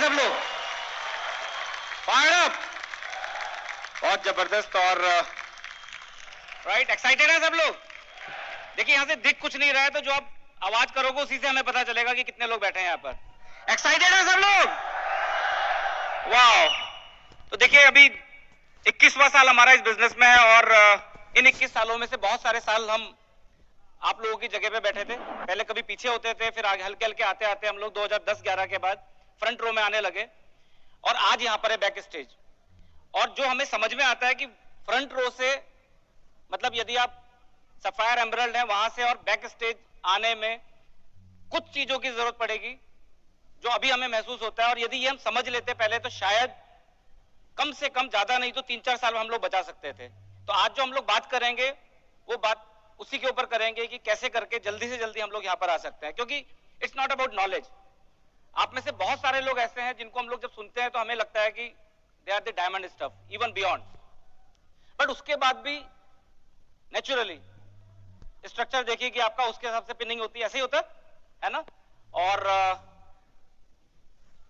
सब लोग? Fire up, बहुत जबरदस्त। और राइट, एक्साइटेड है सब लोग? देखिए यहां से दिख कुछ नहीं रहा है, तो जो आप आवाज करोगे उसी से हमें पता चलेगा कि कितने लोग बैठे हैं यहां पर। एक्साइटेड है सब लोग? वाओ। तो देखिए अभी 21वां साल हमारा इस बिजनेस में है, और इन 21 सालों में से बहुत सारे साल हम आप लोगों की जगह पे बैठे थे। पहले कभी पीछे होते थे, फिर आगे हल्के हल्के आते आते हम लोग 2010-11 के बाद फ्रंट रो में आने लगे, और आज यहां पर है बैक स्टेज। और जो हमें समझ में आता है कि फ्रंट रो से मतलब यदि आप सफायर एमरल्ड है वहां से और बैक स्टेज आने में कुछ चीजों की जरूरत पड़ेगी जो अभी हमें महसूस होता है, और यदि ये हम समझ लेते पहले तो शायद कम से कम, ज्यादा नहीं तो 3-4 साल हम लोग बचा सकते थे। तो आज जो हम लोग बात करेंगे वो बात उसी के ऊपर करेंगे कि कैसे करके जल्दी से जल्दी हम लोग यहां पर आ सकते हैं, क्योंकि इट्स नॉट अबाउट नॉलेज। आप में से बहुत सारे लोग ऐसे हैं जिनको हम लोग जब सुनते हैं तो हमें लगता है कि they are the diamond stuff, even beyond, but उसके बाद भी नेचुरली स्ट्रक्चर देखिए कि आपका उसके हिसाब से पिनिंग होती है, ऐसे ही होता है ना। और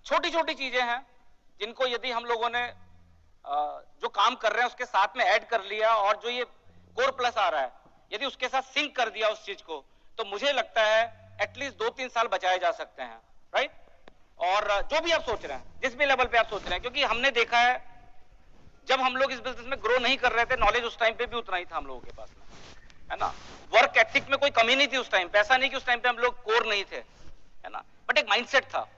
छोटी छोटी चीजें हैं जिनको यदि हम लोगों ने जो काम कर रहे हैं उसके साथ में ऐड कर लिया, और जो ये कोर प्लस आ रहा है यदि उसके साथ सिंक कर दिया उस चीज को, तो मुझे लगता है एटलीस्ट 2-3 साल बचाए जा सकते हैं। राइट। और जो भी आप सोच रहे हैं, जिस भी लेवल पे आप सोच रहे हैं, क्योंकि हमने देखा है जब हम लोग इस बिजनेस में ग्रो नहीं कर रहे थे, नॉलेज उस टाइम पे भी उतना ही था हम लोगों के पास में, है ना। वर्क एथिक में कोई कमी नहीं थी उस टाइम पे, ऐसा नहीं कि उस टाइम पे हम लोग कोर नहीं थे, है ना, बट एक माइंडसेट था।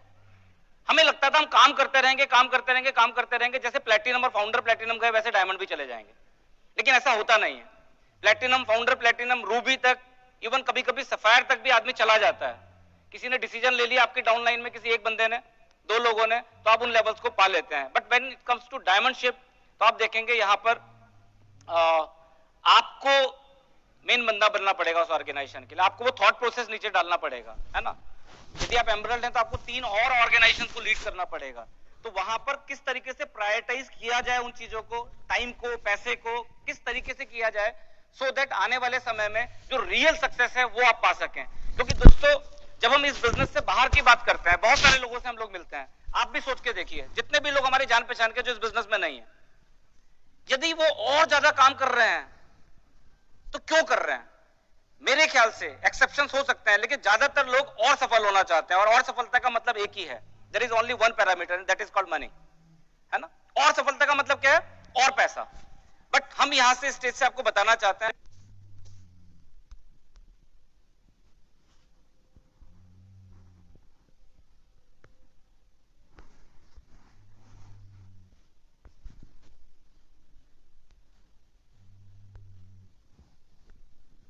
हमें लगता था हम काम करते रहेंगे, काम करते रहेंगे, काम करते रहेंगे, जैसे प्लैटिनम और फाउंडर प्लैटिनम गए वैसे डायमंड भी चले जाएंगे, लेकिन ऐसा होता नहीं है। प्लैटिनम, फाउंडर प्लैटिनम, रूबी तक, इवन कभी कभी सफायर तक भी आदमी चला जाता है। किसी ने डिसीजन ले लिया आपकी डाउनलाइन में, किसी एक बंदे ने, 2 लोगों ने, तो आप उन लेवल्स को पा लेते हैं। But when it comes to diamond ship, तो आप देखेंगे यहां पर आपको मेन बंदा बनना पड़ेगा उस ऑर्गेनाइजेशन के लिए, आपको वो थॉट प्रोसेस नीचे डालना पड़ेगा, है ना। यदि आप एमरल्ड हैं तो आपको 3 और ऑर्गेनाइजेशन को लीड करना पड़ेगा। तो वहां पर किस तरीके से प्रायोरिटाइज किया जाए उन चीजों को, टाइम को, पैसे को किस तरीके से किया जाए, सो दैट आने वाले समय में जो रियल सक्सेस है वो आप पा सकें। क्योंकि दोस्तों जब हम इस बिजनेस से बाहर की बात करते हैं, बहुत सारे लोगों से हम लोग मिलते हैं, आप भी सोच के देखिए, जितने भी लोग हमारे जान पहचान के जो इस बिजनेस में नहीं है, यदि वो और ज्यादा काम कर रहे हैं तो क्यों कर रहे हैं? मेरे ख्याल से एक्सेप्शंस हो सकते हैं, लेकिन ज्यादातर लोग और सफल होना चाहते हैं, और सफलता का मतलब एक ही है, there is only one parameter, that is called money, है ना। और सफलता का मतलब क्या है? और पैसा। बट हम यहां से स्टेज से आपको बताना चाहते हैं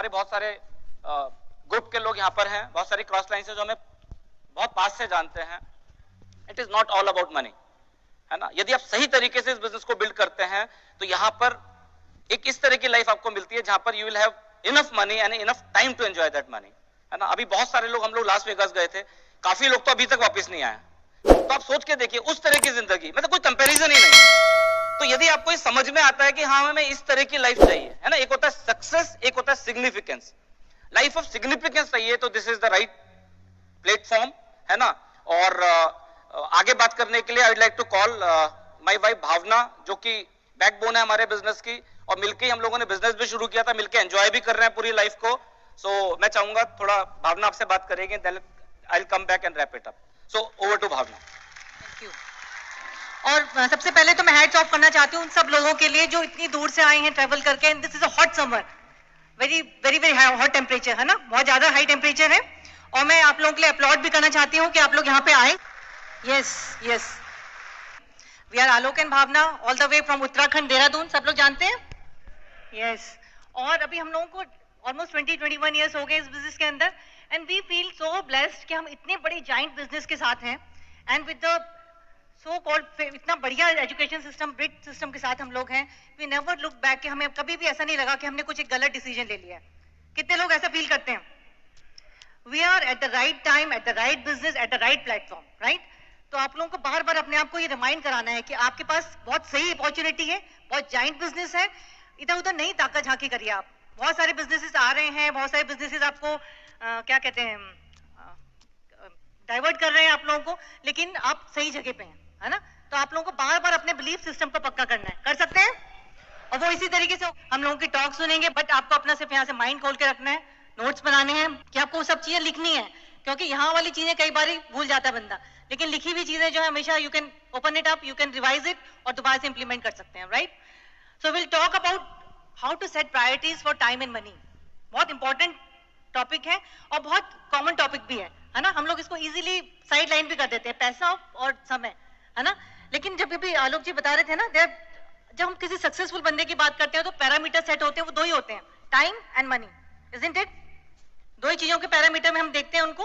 बहुत सारे ग्रुप के लोग यहां पर हैं, बहुत सारी क्रॉस लाइन से जो हमें बहुत पास से जानते हैं। It is not all about money, है ना। यदि आप सही तरीके से इस बिजनेस को बिल्ड करते हैं तो यहां पर एक इस तरह की लाइफ आपको मिलती है जहां पर you will have enough money and enough time to enjoy that money, है ना। अभी बहुत सारे लोग, हम लोग लास वेगास गए थे, काफी लोग तो अभी तक वापस नहीं आए। तो आप सोच के देखिए उस तरह की जिंदगी, मतलब कोई कंपैरिजन ही नहीं है। तो यदि आपको ये समझ में आता है कि हाँ हमें इस तरह की लाइफ चाहिए, है ना, एक होता है सक्सेस, एक होता है सिग्निफिकेंस, लाइफ ऑफ सिग्निफिकेंस चाहिए, तो this is the right platform, है ना। और आगे बात करने के लिए I would like to call my wife Bhavna, जो कि बैकबोन है हमारे बिजनेस की, और मिलके हम लोगों ने बिजनेस भी शुरू किया था, मिलके एंजॉय भी कर रहे हैं पूरी लाइफ को। सो मैं चाहूंगा थोड़ा भावना आपसे बात करेंगे, then I will come back and wrap it up. So over to Bhavna. Thank you. और सबसे पहले तो मैं हैट्स ऑफ करना चाहती हूँ उन सब लोगों के लिए जो इतनी दूर से आए हैं ट्रैवल करके, and this is a hot summer, very very very hot temperature, है ना, बहुत ज्यादा हाई टेम्परेचर है। और मैं आप लोगों के लिए अपलॉड भी करना चाहती हूँ कि आप लोग यहाँ पे आए। Yes yes, we are Alok and Bhavna all the way from Uttarakhand, Dehradun, सब लोग जानते हैं। यस, और अभी हम लोगों को ऑलमोस्ट 20-21 ईयर्स हो गए इस बिजनेस के अंदर, and we feel so blessed कि हम इतने बड़े जाइंट बिजनेस के साथ हैं, and with the so called इतना बढ़िया एजुकेशन सिस्टम, ब्रिज सिस्टम के साथ हम लोग हैं। वी नेवर लुक बैक, कि हमें कभी भी ऐसा नहीं लगा कि हमने कुछ एक गलत डिसीजन ले लिया है। कितने लोग ऐसा फील करते हैं? We are at the right time, at the right business, at the right platform, right. तो आप लोगों को बार बार अपने आप को ये रिमाइंड कराना है कि आपके पास बहुत सही अपॉर्चुनिटी है, बहुत जाइंट बिजनेस है, इधर उधर नहीं ताका झांकी करिए आप। बहुत सारे बिजनेसेस आ रहे हैं, बहुत सारे बिजनेसेस आपको क्या कहते हैं, डाइवर्ट कर रहे हैं आप लोगों को, लेकिन आप सही जगह पे हैं, है ना? तो आप लोगों को बार बार अपने बिलीफ सिस्टम को पक्का करना है, कर सकते हैं? और वो इसी तरीके से हम लोगों की टॉक सुनेंगे, बट आपको अपना सिर्फ यहाँ से माइंड खोल के रखना है, नोट्स बनाने हैं कि आपको वो सब चीजें लिखनी है, क्योंकि यहाँ वाली चीजें कई बार भूल जाता है बंदा, लेकिन लिखी हुई चीजें जो है हमेशा you can open it up, you can revise it और दोबारा से इंप्लीमेंट कर सकते हैं, right? So will talk about how to set priorities for time and money. बहुत इंपॉर्टेंट टॉपिक है और बहुत कॉमन टॉपिक भी है ना? हम लोग इसको इजीली साइड लाइन भी कर देते हैं, पैसा और समय, है ना? लेकिन जब भी आलोक जी बता रहे थे ना, जब हम किसी सक्सेसफुल बंदे की बात करते हैं तो पैरामीटर सेट होते हैं, वो दो ही होते हैं, time and money, isn't it? दो ही चीजों के पैरामीटर में हम देखते हैं उनको,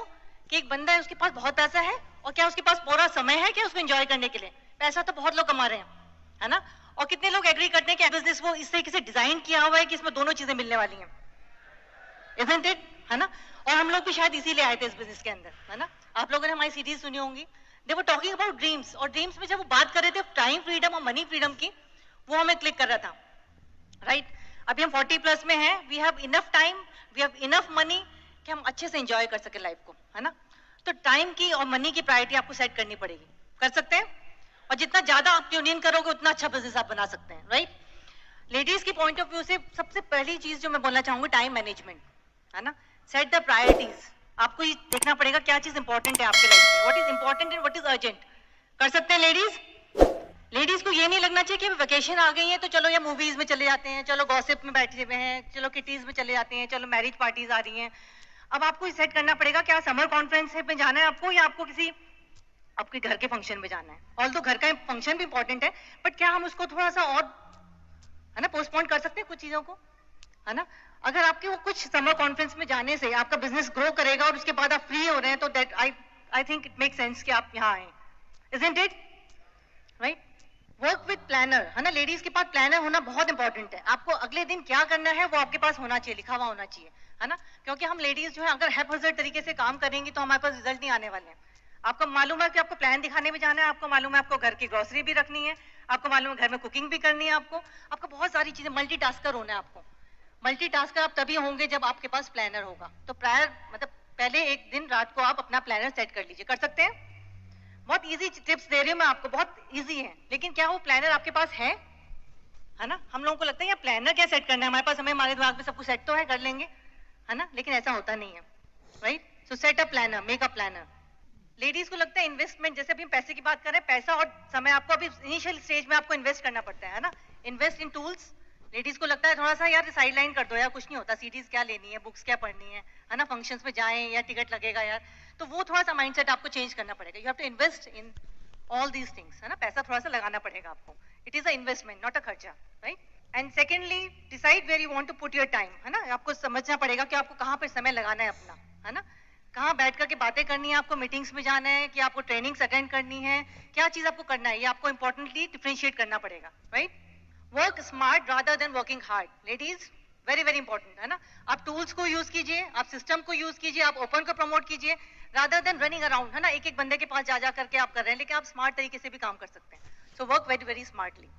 कि एक बंदा है उसके पास बहुत पैसा है और क्या उसके पास पूरा समय है क्या उसको एंजॉय करने के लिए? पैसा तो बहुत लोग कमा रहे हैं, है ना? और कितने लोग एग्री करते हैं कि बिजनेस वो इस तरीके से डिजाइन किया हुआ है कि इसमें दोनों चीजें मिलने वाली हैं, इजंट इट? है ना? और हम लोग भी शायद इसीलिए आए थे इस बिजनेस के अंदर, है ना? आप लोगों ने हमारी सीरीज सुनी होंगी, दे वर टॉकिंग अबाउट ड्रीम्स, और ड्रीम्स में जब वो बात कर रहे थे टाइम फ्रीडम और मनी फ्रीडम की, वो हमें क्लिक कर रहा था, राइट? अभी हम 40 प्लस में हैं, we have enough time, we have enough money कि हम अच्छे से एंजॉय कर सके लाइफ को, है ना? तो टाइम की और मनी की प्रायोरिटी आपको सेट करनी पड़ेगी, कर सकते हैं? और जितना ज्यादा आप ट्यून करोगे उतना अच्छा बिजनेस आप बना सकते हैं, राइट? लेडीज की पॉइंट ऑफ व्यू से सबसे पहली चीज जो मैं बोलना चाहूंगी, टाइम मैनेजमेंट, है ना? Set the priorities. आपको ये देखना पड़ेगा क्या चीज इंपॉर्टेंट है आपके लाइफ में, what is important and what is urgent. कर सकते हैं लेडीज? लेडीज को ये नहीं लगना चाहिए कि वेकेशन आ गई है तो चलो या मूवीज में चले जाते हैं, चलो गॉसिप में बैठे हुए हैं, चलो किटीज में चले जाते हैं, चलो मैरिज पार्टीज आ रही हैं। अब आपको सेट करना पड़ेगा, क्या समर कॉन्फ्रेंस में जाना है आपको, या आपको किसी आपके घर के फंक्शन में जाना है? ऑल्दो घर का फंक्शन भी इंपॉर्टेंट है, बट क्या हम उसको थोड़ा सा और, है ना, पोस्टपोन कर सकते हैं कुछ चीजों को, है ना? अगर आपके वो कुछ समर कॉन्फ्रेंस में जाने से आपका बिजनेस ग्रो करेगा और उसके बाद आप फ्री हो रहे हैं, तो that I think it make sense कि आप यहाँ आए, isn't it? Right? Work with planner, है ना? लेडीज के पास प्लानर होना बहुत इंपॉर्टेंट है। आपको अगले दिन क्या करना है वो आपके पास होना चाहिए, लिखा हुआ होना चाहिए, है ना? क्योंकि हम लेडीज जो है अगर हैपहज़र्ड तरीके से काम करेंगी तो हमारे पास रिजल्ट नहीं आने वाले हैं। आपको मालूम है कि आपको प्लान दिखाने भी जाना है, आपको मालूम है आपको घर की ग्रोसरी भी रखनी है, आपको मालूम है घर में कुकिंग भी करनी है, आपको बहुत सारी चीजें, मल्टीटास्कर होना है आपको। मल्टीटास्कर आप तभी होंगे जब आपके पास प्लानर होगा। तो प्रायर मतलब पहले एक दिन रात को आप अपना प्लानर सेट कर लीजिए, कर सकते हैं? बहुत इजी टिप्स दे रही हूँ मैं आपको, बहुत इजी है, लेकिन क्या वो प्लानर आपके पास है ना? हम लोगों को लगता है यार प्लानर क्या सेट करना है हमारे पास, हमारे दिमाग में सब कुछ सेट तो है, कर लेंगे, है ना? लेकिन ऐसा होता नहीं है, right? So set a planner, make a planner. Ladies को लगता है इन्वेस्टमेंट, जैसे अभी हम पैसे की बात कर रहे हैं, पैसा और समय आपको अभी इनिशियल स्टेज में आपको इन्वेस्ट करना पड़ता है ना? Invest in tools. लेडीज को लगता है थोड़ा सा यार साइड लाइन कर दो यार, कुछ नहीं होता, सीडीज क्या लेनी है, बुक्स क्या पढ़नी है ना? फंक्शंस में जाएं या टिकट लगेगा यार, तो वो थोड़ा सा माइंडसेट आपको चेंज करना पड़ेगा। You have to invest in all these things, है ना? पैसा थोड़ा सा लगाना पड़ेगा आपको। It is a investment, not a खर्चा, right? And secondly, decide where you want to put your time, है ना? आपको समझना पड़ेगा कि आपको कहाँ पे समय लगाना है अपना, है ना? कहाँ बैठ करके बातें करनी है, आपको मीटिंग्स में जाना है कि आपको ट्रेनिंग्स अटेंड करनी है, क्या चीज आपको करना है, ये आपको इंपॉर्टेंटली डिफरेंशिएट करना पड़ेगा, right? Work smart rather than working hard. Ladies, very very important, है ना? आप टूल्स को यूज कीजिए, आप सिस्टम को यूज कीजिए, आप ओपन को प्रमोट कीजिए, रादर देन रनिंग अराउंड, है ना? एक एक बंदे के पास जा करके आप कर रहे हैं, लेकिन आप स्मार्ट तरीके से भी काम कर सकते हैं। So work very very smartly.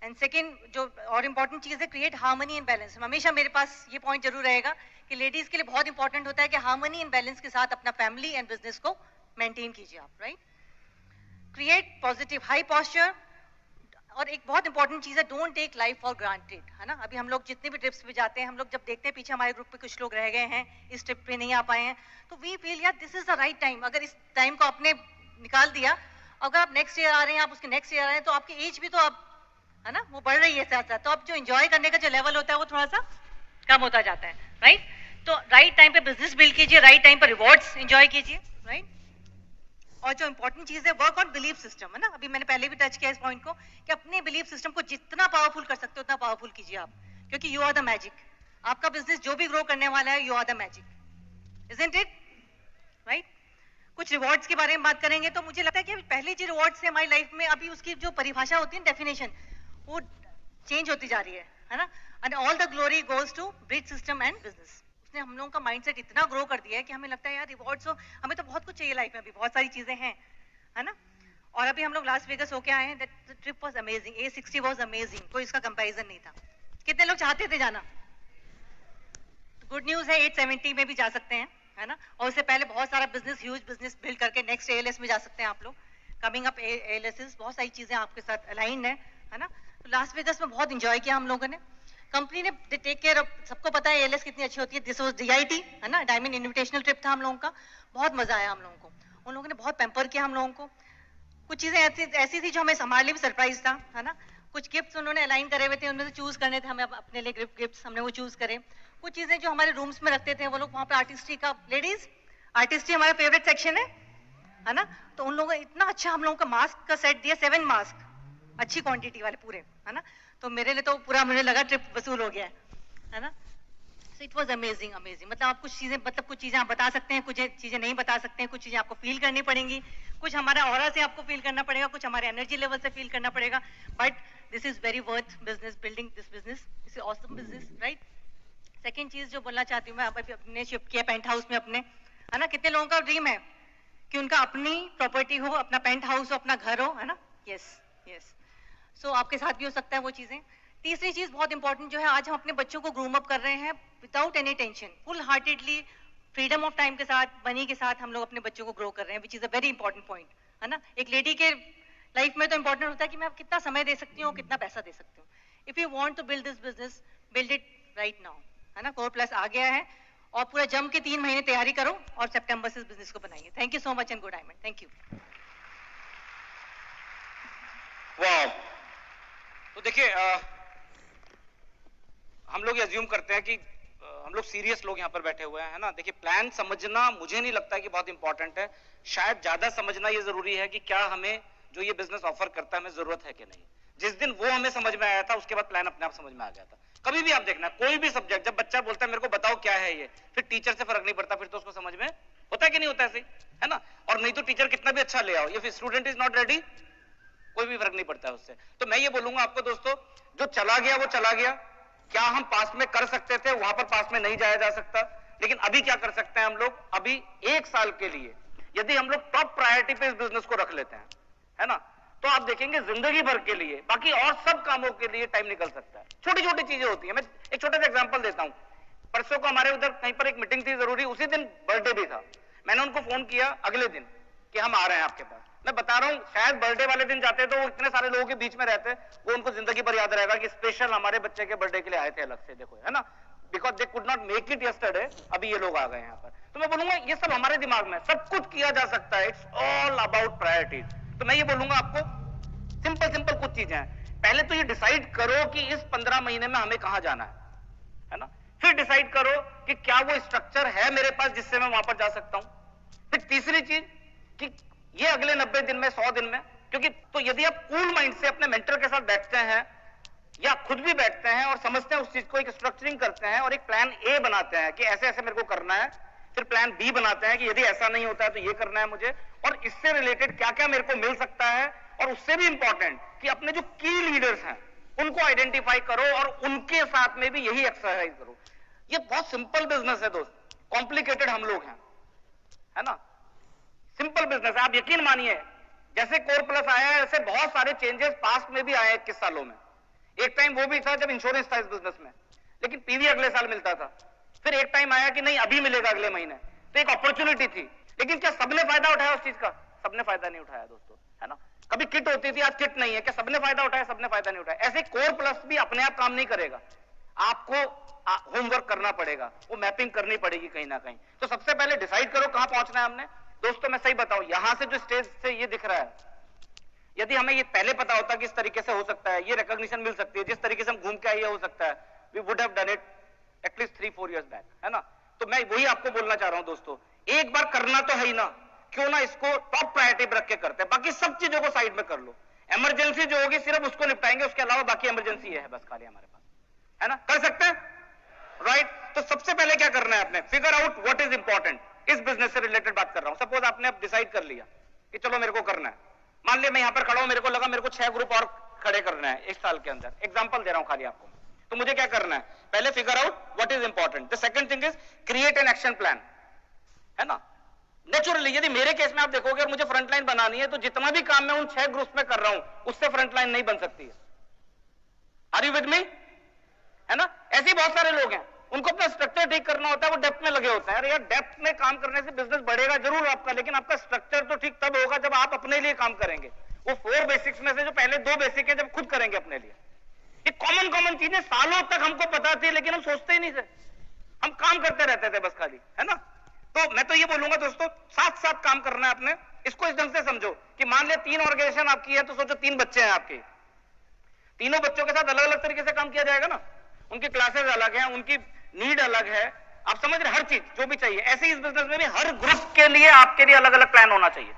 And second जो और इंपॉर्टेंट चीज है, क्रिएट हार्मनी एंड बैलेंस। हमेशा मेरे पास ये पॉइंट जरूर रहेगा कि लेडीज के लिए बहुत इंपॉर्टेंट होता है कि हार्मनी एंड बैलेंस के साथ अपना फैमिली एंड बिजनेस को मेंटेन कीजिए आप, right? Create positive high posture. और एक बहुत इंपॉर्टेंट चीज है, don't take life for granted, है ना? अभी हम लोग जितने भी ट्रिप्स पे जाते हैं, हम लोग जब देखते हैं पीछे हमारे ग्रुप पे कुछ लोग रह गए हैं, इस ट्रिप पे नहीं आ पाए हैं, तो वी फील यार this is the right time. अगर इस टाइम को आपने निकाल दिया, अगर आप नेक्स्ट ईयर आ रहे हैं, आप उसके नेक्स्ट ईयर आ रहे हैं, तो आपकी एज भी तो आप, है ना, वो बढ़ रही है साथ साथ, तो आप जो एंजॉय करने का जो लेवल होता है वो थोड़ा सा कम होता जाता है, राइट? तो राइट टाइम पे बिजनेस बिल्ड कीजिए, राइट टाइम पे रिवॉर्ड्स एंजॉय कीजिए, राइट? और जो इंपॉर्टेंट चीज है, वर्क ऑन बिलीफ सिस्टम, है ना? अभी मैंने पहले भी टच किया इस पॉइंट को कि अपने बिलीफ सिस्टम को जितना पावरफुल कर सकते हो उतना पावरफुल कीजिए आप, क्योंकि यू आर द मैजिक। आपका बिजनेस जो भी ग्रो करने वाला है, you are the magic, isn't it? Right? कुछ रिवॉर्ड्स के बारे में बात करेंगे तो मुझे लगता है कि पहले जो रिवॉर्ड्स थे हमारी लाइफ में, अभी उसकी जो परिभाषा होती है, डेफिनेशन, वो चेंज होती जा रही है ना? And all the glory goes to bridge system and business. उसने हम लोगों का माइंडसेट इतना ग्रो कर दिया है कि हमें लगता है यार रिवॉर्ड्स हो, हमें तो बहुत कुछ चाहिए लाइफ में, अभी बहुत सारी चीजें हैं, है ना? और अभी हम लोग लास वेगस होके आए हैं, that trip was amazing, A60 was amazing, कोई इसका कंपैरिजन नहीं था। कितने लोग चाहते थे जाना? गुड न्यूज है 870 में भी जा सकते हैं, है ना, और उससे पहले बहुत सारा बिजनेस, ह्यूज बिजनेस बिल्ड करके नेक्स्ट एएलएस में जा सकते हैं आप लोग। कमिंग अप एएलएस, बहुत सारी चीजें आपके साथ अलाइंड है ना। तो लास वेगास में बहुत इंजॉय किया हम लोगों ने, कंपनी ने टेक केयर ऑफ, सबको पता है एएलएस कितनी अच्छी होती है। दिस वाज डीआईटी, है ना, डायमंड इन्विटेशनल ट्रिप था हम लोगों का, बहुत मजा आया हम लोगों को, उन लोगों ने बहुत पैम्पर किया हम लोगों को। कुछ चीजें ऐसी थी जो हमें हमारे लिए भी सरप्राइज था, है ना। कुछ गिफ्ट्स उन्होंने अलाइन करे हुए थे, उनमें से चूज करने थे हमें अपने लिए गिफ्ट्स, हमने वो चूज करे। कुछ चीजें जो हमारे रूम्स में रखते थे वो लोग, वहाँ पे आर्टिस्ट्री का, लेडीज आर्टिस्ट्री हमारा फेवरेट सेक्शन है ना, तो उन लोगों ने इतना अच्छा हम लोगों का मास्क का सेट दिया, 7 मास्क, अच्छी क्वांटिटी वाले पूरे, है ना। तो मेरे लिए तो पूरा, मुझे लगा ट्रिप वसूल हो गया है ना। सो इट वाज अमेजिंग, मतलब आप कुछ चीजें, मतलब कुछ चीजें आप बता सकते हैं, कुछ चीजें नहीं बता सकते हैं, कुछ चीजें आपको फील करनी पड़ेंगी, कुछ हमारा ऑरा से आपको फील करना पड़ेगा, कुछ हमारे एनर्जी लेवल से फील करना पड़ेगा, but this is very worth business, building this business, this is awesome business, right. Second चीज जो बोलना चाहती हूँ मैं, अपने शिफ्ट किया पेंट हाउस में अपने, है ना। कितने लोगों का ड्रीम है कि उनका अपनी प्रॉपर्टी हो, अपना पेंट हाउस हो, अपना घर हो, है ना। यस यस, सो आपके साथ भी हो सकता है वो चीजें। तीसरी चीज बहुत इंपॉर्टेंट जो है, आज हम अपने बच्चों को ग्रूम अप कर रहे हैं without any tension, full heartedly, freedom of time के साथ, मनी के साथ हम लोग अपने बच्चों को ग्रो कर रहे हैं, which is a very important point, है ना। एक लेडी के लाइफ में तो इंपॉर्टेंट होता है कि मैं कितना समय दे सकती हूँ, कितना पैसा दे सकती हूँ। If you want to build this business, build it right now, है ना। कोर प्लस आ गया है, और पूरा जम के 3 महीने तैयारी करो और सितंबर से इस बिजनेस को बनाइए। Thank you so much and good diamond, thank you. वाह, तो देखिए हम लोग ये अज्यूम करते हैं कि हम लोग सीरियस लोग यहाँ पर बैठे हुए हैं, है ना। देखिए प्लान समझना मुझे नहीं लगता है कि बहुत इंपॉर्टेंट है, शायद ज्यादा समझना ये जरूरी है कि क्या हमें जो ये बिजनेस ऑफर करता है हमें जरूरत है कि नहीं। जिस दिन वो हमें समझ में आया था उसके बाद प्लान अपने आप समझ में आ गया था। कभी भी आप देखना, कोई भी सब्जेक्ट, जब बच्चा बोलता है मेरे को बताओ क्या है ये, फिर टीचर से फर्क नहीं पड़ता, फिर तो उसको समझ में होता है कि नहीं होता ऐसे, है ना। और नहीं तो टीचर कितना भी अच्छा ले आओ, ये स्टूडेंट इज नॉट रेडी, कोई भी फर्क नहीं पड़ता है उससे। तो मैं ये बोलूंगा आपको दोस्तों, जो चला गया वो चला गया। क्या हम पास में कर सकते थे, वहां पर पास में नहीं जाया जा सकता, लेकिन अभी क्या कर सकते हैं हम लोग, अभी 1 साल के लिए यदि हम लोग टॉप प्रायोरिटी पे इस बिजनेस को रख लेते हैं, है ना, तो आप देखेंगे जिंदगी भर के लिए, बाकी और सब कामों के लिए टाइम निकल सकता है। छोटी छोटी चीजें होती है। मैं एक छोटा सा एग्जांपल देता हूं। परसों को हमारे उधर कहीं पर एक मीटिंग थी जरूरी, उसी दिन बर्थडे भी था। मैंने उनको फोन किया अगले दिन कि हम आ रहे हैं आपके पास। मैं बता रहा हूं, शायद बर्थडे वाले दिन जाते तो वो इतने सारे लोगों के बीच में रहते, वो उनको जिंदगी भर याद रहेगा कि स्पेशल हमारे बच्चे के बर्थडे के लिए आए थे अलग से, देखो, है ना, because they could not make it yesterday, अभी ये लोग आ गए यहाँ पर। तो मैं बोलूंगा ये सब हमारे दिमाग में, सब कुछ किया जा सकता है, इट्स ऑल अबाउट प्रायोरिटीज। तो मैं ये बोलूंगा आपको, सिंपल सिंपल कुछ चीजें हैं। पहले तो ये डिसाइड करो कि इस 15 महीने में हमें कहां जाना है ना। फिर डिसाइड करो कि क्या वो स्ट्रक्चर है मेरे पास जिससे मैं वहां पर जा सकता हूं। फिर तीसरी चीज कि ये अगले 90 दिन में, 100 दिन में, क्योंकि तो यदि आप कूल माइंड से अपने मेंटर के साथ बैठते हैं या खुद भी बैठते हैं और समझते हैं उस चीज को, एक स्ट्रक्चरिंग करते हैं और एक प्लान ए बनाते हैं कि ऐसे ऐसे मेरे को करना है, फिर प्लान बी बनाते हैं कि यदि ऐसा नहीं होता है तो ये करना है मुझे, और इससे रिलेटेड क्या क्या मेरे को मिल सकता है, और उससे भी इंपॉर्टेंट कि अपने जो की लीडर्स हैं उनको आइडेंटिफाई करो और उनके साथ में भी यही एक्सरसाइज करो। ये बहुत सिंपल बिजनेस है दोस्त, कॉम्प्लिकेटेड हम लोग हैं, है ना। सिंपल बिजनेस है, आप यकीन मानिए, जैसे कोर प्लस आया है ऐसे बहुत सारे चेंजेस पास्ट में भी आए 21 सालों में। एक टाइम वो भी था जब इंश्योरेंस था इस बिजनेस में, लेकिन पीवी अगले साल मिलता था। फिर एक टाइम आया कि नहीं अभी मिलेगा अगले महीने, तो एक अपॉर्चुनिटी थी। लेकिन क्या सबने फायदा उठाया उस चीज का? सबने फायदा नहीं उठाया दोस्तों, है ना। कभी किट होती थी, आज किट नहीं है। क्या सबने फायदा उठाया? सबने फायदा नहीं उठाया। ऐसे कोर प्लस भी अपने आप काम नहीं करेगा, आपको होमवर्क करना पड़ेगा, वो मैपिंग करनी पड़ेगी कहीं ना कहीं। तो सबसे पहले डिसाइड करो कहां पहुंचना है हमने। दोस्तों मैं सही बताऊं, यहां से जो स्टेज से ये दिख रहा है, यदि हमें ये पहले पता होता कि इस तरीके से हो सकता है, ये रिकॉग्निशन मिल सकती है, जिस तरीके से हम घूम के आए हो सकता है, we would have done it at least 3-4 years back, है ना। तो मैं वही आपको बोलना चाह रहा हूं दोस्तों, एक बार करना तो है ही ना, क्यों ना इसको टॉप प्रायोरिटी पर रख के करते हैं, बाकी सब चीजों को साइड में कर लो। इमरजेंसी जो होगी सिर्फ उसको निपटाएंगे, उसके अलावा बाकी इमरजेंसी है बस खाली हमारे पास, है ना। कर सकते हैं, राइट। तो सबसे पहले क्या करना है आपने, figure out what is important. इस बिजनेस से रिलेटेड बात कर रहा हूं। सपोज आपने अब डिसाइड कर लिया कि चलो मेरे को करना है, मान लिया मैं यहां पर खड़ा हूं, मेरे को लगा मेरे को 6 ग्रुप और खड़े करना है 1 साल के अंदर। एग्जांपल दे रहा हूं खाली आपको। तो मुझे क्या करना है, पहले figure out what is important. The second thing is create an action plan, है ना। नेचुरली यदि मेरे केस में आप देखोगे और मुझे फ्रंट लाइन बनानी है, तो जितना भी काम मैं उन 6 ग्रुप्स में कर रहा हूं उससे फ्रंट लाइन नहीं बन सकती है। आर यू विद मी, है ना। ऐसे ही बहुत सारे लोग हैं, उनको अपना स्ट्रक्चर ठीक करना होता है, वो डेप्थ में लगे होते हैं। अरे यार डेप्थ में काम करने से बिजनेस बढ़ेगा जरूर आपका, लेकिन आपका स्ट्रक्चर तो ठीक तब होगा जब आप अपने लिए काम करेंगे। वो 4 बेसिक्स में से जो पहले 2 बेसिक है जब खुद करेंगे अपने लिए। ये कॉमन चीजें सालों तक हमको पता थी, लेकिन हम सोचते ही नहीं थे, हम काम करते रहते थे बस खाली, है ना। तो मैं तो ये बोलूंगा दोस्तों, साथ साथ काम करना है अपने। इसको इस ढंग से समझो कि मान लिया 3 ऑर्गेनाइजेशन आपकी है, तो सोचो 3 बच्चे हैं आपके, तीनों बच्चों के साथ अलग अलग तरीके से काम किया जाएगा ना। उनकी क्लासेस अलग हैं, उनकी नीड अलग है, आप समझ रहे, हर चीज जो भी चाहिए। ऐसे ही इस बिजनेस में भी हर ग्रुप के लिए आपके लिए अलग अलग प्लान होना चाहिए,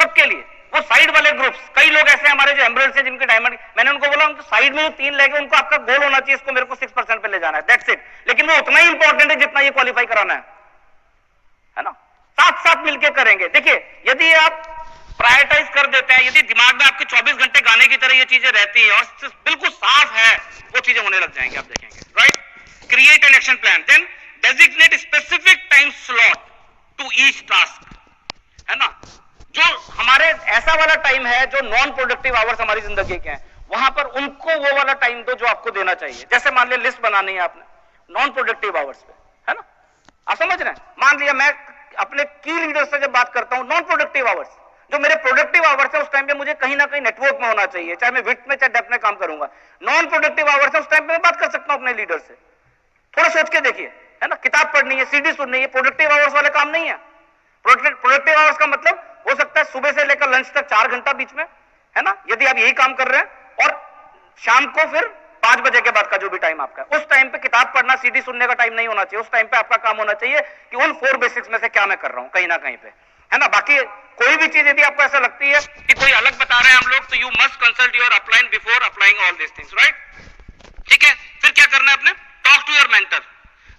सबके लिए। वो साइड वाले ग्रुप्स, कई लोग ऐसे हमारे जो एमरल्ड से, जिनके डायमंड, मैंने उनको बोला उनको साइड में जो 3 लेके उनको आपका गोल होना चाहिए, इसको मेरे को 6% पे ले जाना है, दैट्स इट। लेकिन वो उतना ही इंपॉर्टेंट है जितना ये क्वालिफाई कराना है ना। साथ साथ मिलकर करेंगे। देखिए यदि आप प्रायोरिटाइज कर देते हैं, यदि दिमाग में आपके 24 घंटे गाने की तरह ये चीजें रहती है और बिल्कुल साफ है, वो चीजें होने लग जाएंगे, आप देखेंगे, right. Create an action plan, then designate specific time slot to each task, है ना। जो हमारे ऐसा वाला टाइम है जो नॉन प्रोडक्टिव आवर्स हमारी जिंदगी के हैं, वहां पर उनको वो वाला टाइम दो जो आपको देना चाहिए। जैसे मान लिया लिस्ट बनानी है आपने नॉन प्रोडक्टिव आवर्स पे, है ना, आप समझ रहे हैं। मान लिया मैं अपने की लीडर से जब बात करता हूं, नॉन प्रोडक्टिव आवर्स, जो मेरे प्रोडक्टिव आवर्स है उस टाइम पे मुझे कहीं ना कहीं नेटवर्क में होना चाहिए, चाहे मैं विड्थ में चाहे डेप्थ में काम करूंगा। नॉन प्रोडक्टिव आवर्स है उस टाइम पे मैं बात कर सकता हूं अपने लीडर से। थोड़ा सोच के देखिए, है ना, किताब पढ़नी है, सीडी सुननी है, प्रोडक्टिव आवर्स वाले काम नहीं है। प्रोडक्टिव आवर्स का मतलब हो सकता है सुबह से लेकर लंच तक 4 घंटा बीच में, है ना, यदि आप यही काम कर रहे हैं, और शाम को फिर 5 बजे के बाद का जो भी टाइम आपका है, उस टाइम पे किताब पढ़ना, सीडी सुनने का टाइम नहीं होना चाहिए। उस टाइम पे आपका काम होना चाहिए कि उन 4 बेसिक्स में से क्या मैं कर रहा हूं कहीं ना कहीं पे, है ना। बाकी कोई भी चीज यदि आपको ऐसा लगती है कि कोई अलग बता रहे हैं हम लोग, तो you must consult your upline before applying all this things, right. ठीक है, फिर क्या करना है आपने, टॉक टू योर मेंटर।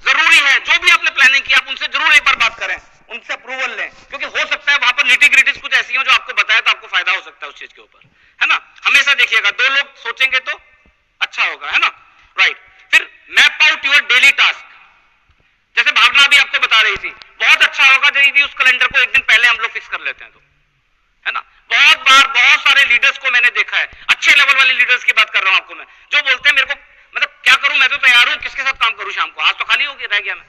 जरूरी है जो भी आपने प्लानिंग की, आप उनसे जरूर एक बार बात करें, उनसे अप्रूवल लें, क्योंकि हो सकता है वहां पर निटी ग्रिटीज कुछ ऐसी हो जो आपको बताया तो आपको फायदा हो सकता है उस चीज के ऊपर, है ना। हमेशा देखिएगा 2 लोग सोचेंगे तो अच्छा होगा, है ना, राइट। फिर map out your daily task, जैसे भावना भी आपको बता रही थी, बहुत अच्छा होगा यदि उस कैलेंडर को एक दिन पहले हम लोग फिक्स कर लेते हैं तो, है ना। बहुत बार बहुत सारे लीडर्स को मैंने देखा है, अच्छे लेवल वाले लीडर्स की बात कर रहा हूं आपको मैं, जो बोलते हैं मेरे को मतलब क्या करूं, मैं तो तैयार हूं, किसके साथ काम करूं शाम को, आज तो खाली हो गया, रह गया मैं,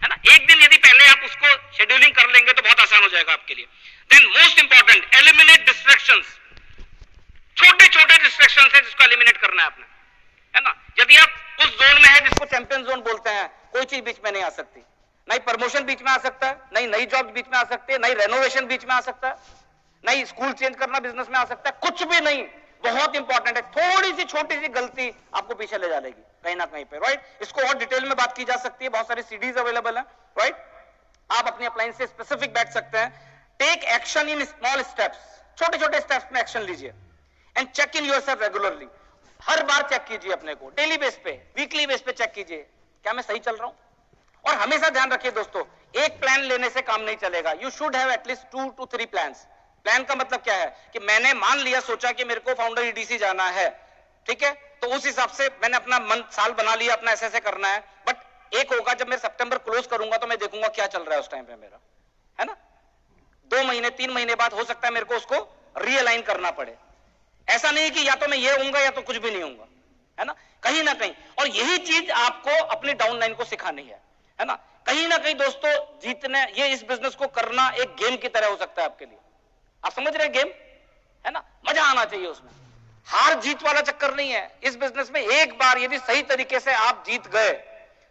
है ना। एक दिन यदि पहले आप उसको शेड्यूलिंग कर लेंगे तो बहुत आसान हो जाएगा आपके लिए। Then most important, eliminate distractions. छोटे छोटे डिस्ट्रैक्शंस है जिसको एलिमिनेट करना है आपने, है ना। यदि आप उस जोन में है जिसको चैंपियन जोन बोलते हैं, कोई चीज बीच में नहीं आ सकती, नहीं प्रमोशन बीच में आ सकता है, नहीं नई जॉब बीच में आ सकती है, नहीं रेनोवेशन बीच में आ सकता है, नहीं स्कूल चेंज करना बिजनेस में आ सकता है, कुछ भी नहीं। बहुत इंपॉर्टेंट है, थोड़ी सी छोटी सी गलती आपको पीछे ले जाएगी कहीं ना कहीं पे, राइट। इसको और डिटेल में बात की जा सकती है, बहुत सारी सीडीज अवेलेबल है, राइट। आप अपनी अप्लायंस से स्पेसिफिक बैठ सकते हैं। Take action in small steps, छोटे छोटे स्टेप्स में एक्शन लीजिए। And check in yourself regularly, हर बार चेक कीजिए अपने को, डेली बेस पे, वीकली बेस पे चेक कीजिए, क्या मैं सही चल रहा हूं। और हमेशा ध्यान रखिए दोस्तों, एक प्लान लेने से काम नहीं चलेगा, you should have at least 2 to 3 plans. Plan का मतलब क्या है कि मैंने मान लिया, सोचा कि मेरे को फाउंडर ईडीसी जाना है, ठीक है, तो उस हिसाब से मैंने अपना मंथ साल बना लिया, अपना ऐसे करना है। बट एक होगा जब मैं सितंबर क्लोज करूंगा तो मैं देखूंगा क्या चल रहा है उस टाइम पे मेरा, है ना। 2 महीने 3 महीने बाद हो सकता है मेरे को उसको रीअलाइन करना पड़े। ऐसा नहीं कि या तो मैं ये होऊंगा या तो कुछ भी नहीं होऊंगा, है ना, कहीं ना कहीं। और यही चीज आपको अपनी डाउनलाइन को सिखानी है ना। कहीं ना कहीं दोस्तों जीतने, ये इस बिजनेस को करना एक गेम की तरह हो सकता है आपके लिए, आप समझ रहे हैं, गेम, है ना, मजा आना चाहिए उसमें, हार जीत वाला चक्कर नहीं है इस बिजनेस में। एक बार यदि सही तरीके से आप जीत गए,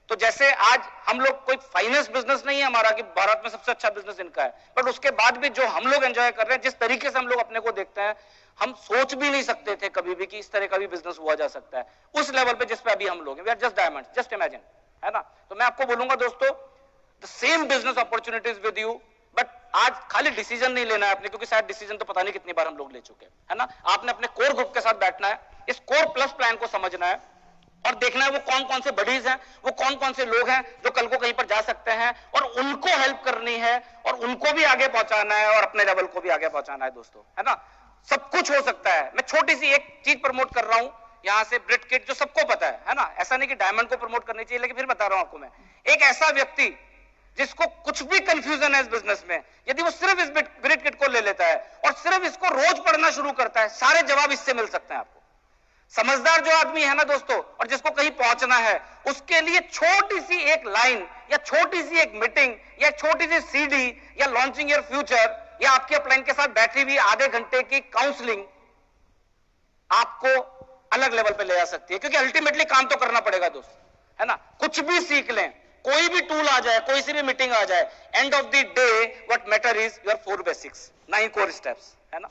तो जैसे आज हम लोग, कोई फाइनेंस बिजनेस नहीं है हमारा कि भारत में सबसे अच्छा बिजनेस इनका है, बट उसके बाद भी जो हम लोग एंजॉय कर रहे हैं, जिस तरीके से हम लोग अपने को देखते हैं, हम सोच भी नहीं सकते थे कभी भी कि इस तरह का भी बिजनेस हुआ जा सकता है उस लेवल पे जिस पे अभी हम लोग हैं। We are just diamond, just imagine, है ना। तो मैं आपको बोलूंगा दोस्तों, the same business opportunities with you, but आज खाली डिसीजन नहीं लेना है आपने, क्योंकि शायद डिसीजन तो पता नहीं कितनी बार हम लोग ले चुके हैं, है ना। आपने अपने कोर ग्रुप के साथ बैठना है, इस कोर प्लस प्लान को समझना है और देखना है वो कौन कौन से बडीज हैं, वो कौन कौन से लोग हैं जो कल को कहीं पर जा सकते हैं, और उनको हेल्प करनी है और उनको भी आगे पहुंचाना है और अपने लेवल को भी आगे पहुंचाना है दोस्तों, है ना। सब कुछ हो सकता है। मैं छोटी सी एक चीज प्रमोट कर रहा हूं यहां से, ब्रिट किट, जो सबको पता है ना। ऐसा नहीं कि डायमंड को प्रमोट करनी चाहिए, लेकिन फिर बता रहा हूं आपको मैं, एक ऐसा व्यक्ति जिसको कुछ भी कंफ्यूजन है इस बिजनेस में, यदि वो सिर्फ इस ब्रिट किट को ले लेता है और सिर्फ इसको रोज पढ़ना शुरू करता है, सारे जवाब इससे मिल सकते हैं आपको। समझदार जो आदमी है ना दोस्तों, और जिसको कहीं पहुंचना है, उसके लिए छोटी सी एक लाइन या छोटी सी एक मीटिंग या छोटी सी सीडी या लॉन्चिंग योर फ्यूचर या आपके अपलाइन के साथ बैठी हुई आधे घंटे की काउंसलिंग आपको अलग लेवल पे ले जा सकती है। क्योंकि अल्टीमेटली काम तो करना पड़ेगा दोस्त, है ना। कुछ भी सीख लें, कोई भी टूल आ जाए, कोई सी भी मीटिंग आ जाए, end of the day what matter is your 4 basics, 9 core steps, है ना।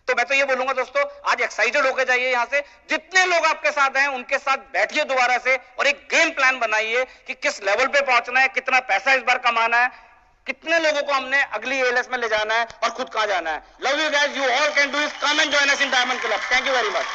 तो मैं तो ये बोलूंगा दोस्तों, आज एक्साइटेड होकर जाइए यहां से, जितने लोग आपके साथ हैं उनके साथ बैठिए दोबारा से और एक गेम प्लान बनाइए कि किस लेवल पे पहुंचना है, कितना पैसा इस बार कमाना है, कितने लोगों को हमने अगली एएलएस में ले जाना है और खुद कहां जाना है। Love you guys, you all can do it, come and join us in diamond club. Thank you very much.